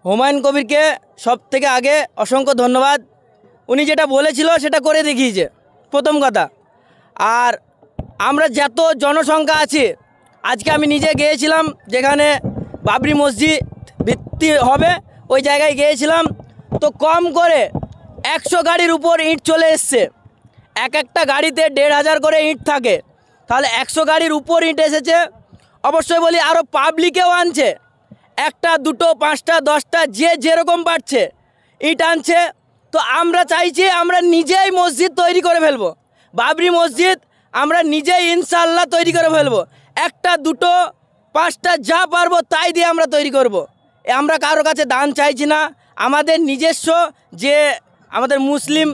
হুমায়ুন কবিরকে সব থেকে আগে অসংখ্য ধন্যবাদ। উনি যেটা বলেছিল সেটা করে দেখিয়েছে, প্রথম কথা। আর আমরা যত জনসংখ্যা আছি, আজকে আমি নিজে গিয়েছিলাম যেখানে বাবরি মসজিদ ভিত্তি হবে, ওই জায়গায় গিয়েছিলাম। তো কম করে 100 গাড়ির উপর ইট চলে এসছে। একটা গাড়িতে 1500 করে ইট থাকে, তাহলে 100 গাড়ির উপর ইট এসেছে। অবশ্যই বলি আরও পাবলিকেও আনছে, 1টা 2টো 5টা 10টা যে যেরকম পারছে ইট আনছে। তো আমরা চাইছি আমরা নিজেই মসজিদ তৈরি করে ফেলবো, বাবরি মসজিদ আমরা নিজেই ইনশাআল্লাহ তৈরি করে ফেলবো। 1টা 2টো 5টা যা পারবো তাই দিয়ে আমরা তৈরি করব। আমরা কারোর কাছে দান চাইছি না। আমাদের নিজস্ব যে আমাদের মুসলিম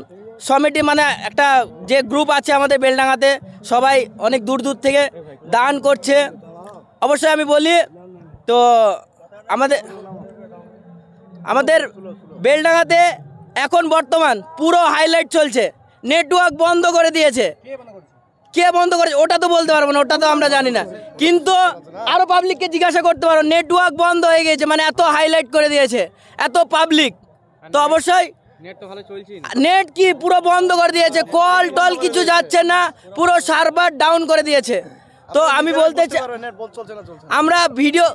সমিতি মানে একটা যে গ্রুপ আছে আমাদের বেলডাঙ্গাতে, সবাই অনেক দূর দূর থেকে দান করছে। অবশ্যই আমি বলি তো আমাদের বেলডাঙ্গাতে এখন বর্তমান পুরো হাইলাইট চলছে, নেটওয়ার্ক বন্ধ করে দিয়েছে। কে বন্ধ করেছে ওটা তো বলতে পারবো না, ওটা তো আমরা জানি না, কিন্তু আরও পাবলিককে জিজ্ঞাসা করতে পারো। নেটওয়ার্ক বন্ধ হয়ে গেছে, মানে এত হাইলাইট করে দিয়েছে, এত পাবলিক। তো অবশ্যই নেট কি পুরো বন্ধ করে দিয়েছে, কল টল কিছু যাচ্ছে না, পুরো সার্ভার ডাউন করে দিয়েছে। তো আমি বলতে চাই আমরা ভিডিও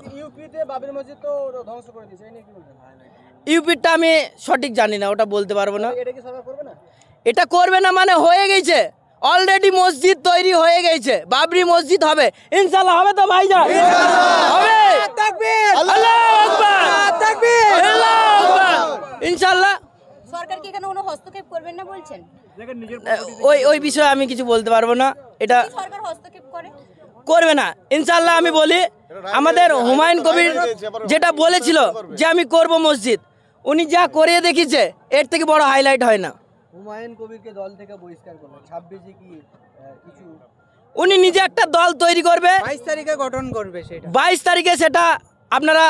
ইউপিটা আমি সঠিক জানি না, ওটা বলতে পারবো না। এটা করবে না মানে হয়ে গেছে, অলরেডি মসজিদ তৈরি হয়ে গেছে, বাবরি মসজিদ হবে ইনশাআল্লাহ। হবে তো ভাইজান? হবে। আল্লাহু আকবার, আল্লাহু আকবার, ইনশাআল্লাহ। সরকার কি এখানে কোনো হস্তক্ষেপ করবেন না বলছেন? ওই বিষয়ে আমি কিছু বলতে পারবো না। এটা সরকার হস্তক্ষেপ করবে না ইনশাআল্লাহ। আমি বলি আমাদের হুমায়ুন কবির যেটা বলেছিল যে আমি করব মসজিদ, উনি যা করে দেখিয়েছে এর থেকে বড় হাইলাইট হয় না। হুমায়ুন কবিরকে দল থেকে বহিষ্কার করলো 26-এ কি কিছু উনি নিজে একটা দল তৈরি করবে, 22 তারিখে গঠন করবে। সেটা 22 তারিখে সেটা আপনারা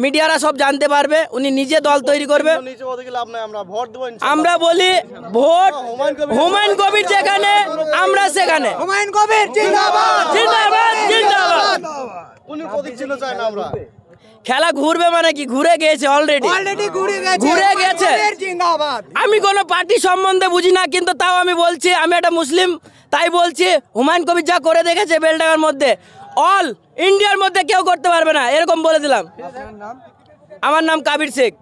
মিডিয়ারা সব জানতে পারবে। উনি নিজে দল তৈরি করবে। আমরা বলি ভোট হুমায়ুন কবির যেখানে আমরা সেখানে। হুমায়ুন কবির জিন্দাবাদ, জিন্দাবাদ, জিন্দাবাদ। উনি প্রতীক চিহ্ন চাই না আমরা। খেলা ঘুরবে মানে কি, ঘুরে গেছে, অলরেডি ঘুরে গেছে। আমি কোনো পার্টি সম্বন্ধে বুঝি না, কিন্তু তাও আমি বলছি, আমি একটা মুসলিম তাই বলছি, হুমায়ুন কবির যা করে দেখেছে বেলডাঙ্গার মধ্যে, অল ইন্ডিয়ার মধ্যে কেউ করতে পারবে না, এরকম বলে দিলাম। আমার নাম কাবির শেখ।